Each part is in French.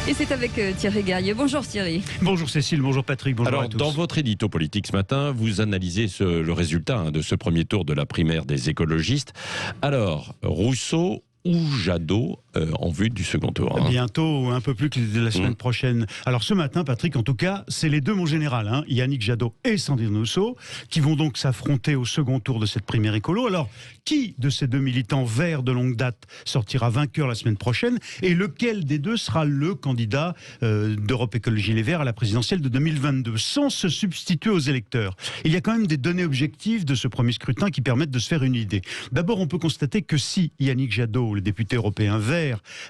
Et c'est avec Thierry Garrier. Bonjour Thierry. Bonjour Cécile, bonjour Patrick, bonjour Alors, à tous. dans votre édito politique ce matin, vous analysez le résultat de ce premier tour de la primaire des écologistes. Alors, Rousseau ou Jadot en vue du second tour Bientôt, un peu plus que la semaine prochaine. Alors ce matin, Patrick, en tout cas, c'est les deux, mon général, Yannick Jadot et Sandrine Rousseau, qui vont donc s'affronter au second tour de cette primaire écolo. Alors, qui de ces deux militants verts de longue date sortira vainqueur la semaine prochaine, et lequel des deux sera le candidat d'Europe Écologie Les Verts à la présidentielle de 2022, sans se substituer aux électeurs? Il y a quand même des données objectives de ce premier scrutin qui permettent de se faire une idée. D'abord, on peut constater que si Yannick Jadot, le député européen vert,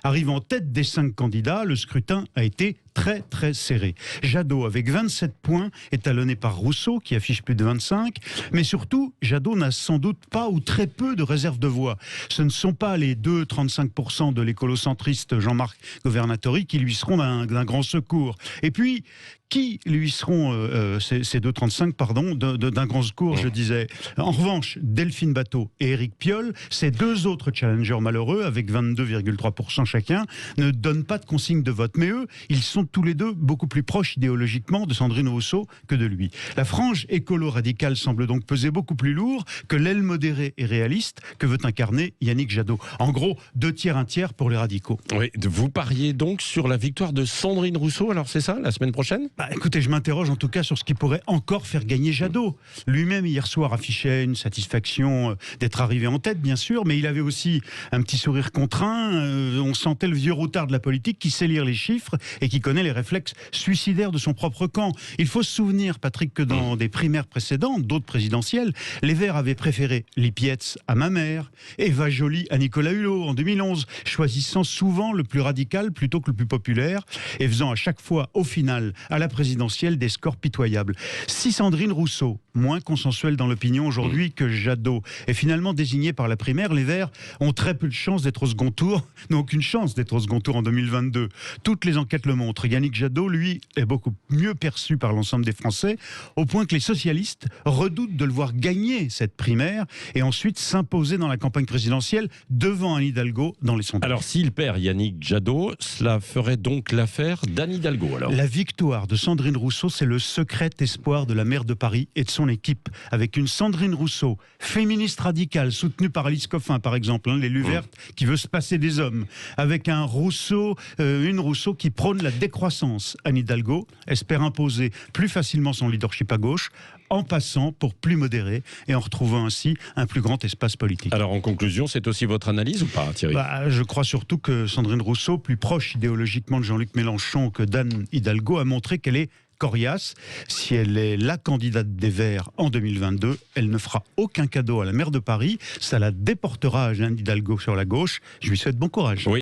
arrive en tête des 5 candidats, le scrutin a été très très serré. Jadot, avec 27 points, est talonné par Rousseau, qui affiche plus de 25, mais surtout, Jadot n'a sans doute pas ou très peu de réserve de voix. Ce ne sont pas les 2,35% de l'écolo-centriste Jean-Marc Governatori qui lui seront d'un grand secours. Et puis, qui lui seront ces 2,35, pardon, d'un grand secours, je disais. En revanche, Delphine Batho et Éric Piolle, ces deux autres challengers malheureux, avec 22,3% chacun, ne donnent pas de consigne de vote. Mais eux, ils sont tous les deux beaucoup plus proches idéologiquement de Sandrine Rousseau que de lui. La frange écolo-radicale semble donc peser beaucoup plus lourd que l'aile modérée et réaliste que veut incarner Yannick Jadot. En gros, 2 tiers, 1 tiers pour les radicaux. Oui, vous pariez donc sur la victoire de Sandrine Rousseau, alors c'est ça, la semaine prochaine? Écoutez, je m'interroge en tout cas sur ce qui pourrait encore faire gagner Jadot. Lui-même, hier soir, affichait une satisfaction d'être arrivé en tête, bien sûr, mais il avait aussi un petit sourire contraint. On sentait le vieux routard de la politique qui sait lire les chiffres et qui connaît les réflexes suicidaires de son propre camp. Il faut se souvenir, Patrick, que dans des primaires précédentes, d'autres présidentielles, les Verts avaient préféré Lipietz à Mamère, Eva Joly à Nicolas Hulot en 2011, choisissant souvent le plus radical plutôt que le plus populaire et faisant à chaque fois, au final, à la présidentielle, des scores pitoyables. Si Sandrine Rousseau, moins consensuelle dans l'opinion aujourd'hui que Jadot, est finalement désignée par la primaire, les Verts ont très peu de chances d'être au second tour, n'ont aucune chance d'être au second tour en 2022. Toutes les enquêtes le montrent. Yannick Jadot, lui, est beaucoup mieux perçu par l'ensemble des Français, au point que les socialistes redoutent de le voir gagner cette primaire et ensuite s'imposer dans la campagne présidentielle devant Anne Hidalgo dans les sondages. Alors, s'il perd Yannick Jadot, cela ferait donc l'affaire d'Anne Hidalgo, alors? La victoire de Sandrine Rousseau, c'est le secret espoir de la maire de Paris et de son équipe. Avec une Sandrine Rousseau, féministe radicale, soutenue par Alice Coffin, par exemple, l'élu verte, qui veut se passer des hommes. Avec un Rousseau, une Rousseau qui prône la décroissance. Anne Hidalgo espère imposer plus facilement son leadership à gauche, en passant pour plus modéré et en retrouvant ainsi un plus grand espace politique. Alors, en conclusion, c'est aussi votre analyse ou pas, Thierry? Je crois surtout que Sandrine Rousseau, plus proche idéologiquement de Jean-Luc Mélenchon que d'Anne Hidalgo, a montré qu'elle est coriace. Si elle est la candidate des Verts en 2022, elle ne fera aucun cadeau à la maire de Paris. Ça la déportera à Anne Hidalgo sur la gauche. Je lui souhaite bon courage. Oui.